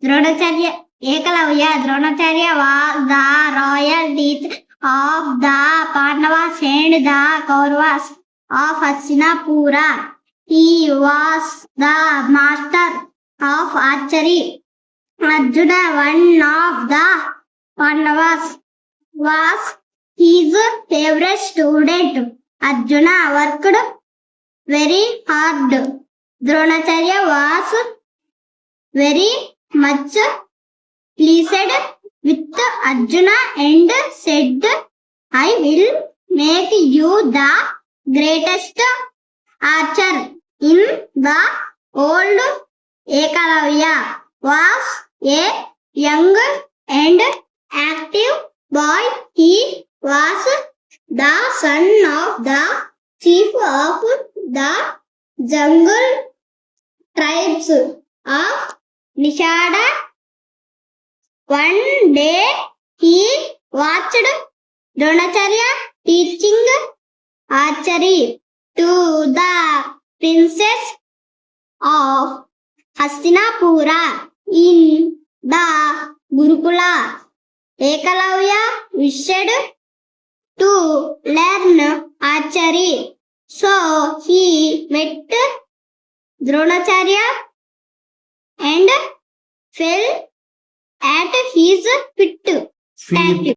Dronacharya Ekalavya Dronacharya was the royal teacher of the Pandavas and the Kauravas of Hastinapura. He was the master of archery. Arjuna, one of the Pandavas, was his favorite student. Arjuna worked very hard. Dronacharya was very much pleased with Arjuna and said, I will make you the greatest archer in the world. Ekalavya was a young and active boy. He was the son of the chief of the jungle tribes of Nishada. One day he watched Dronacharya teaching archery to the princess of Hastinapura in the Gurukula. Ekalavya wished to learn archery, so he met Dronacharya and fell at his feet.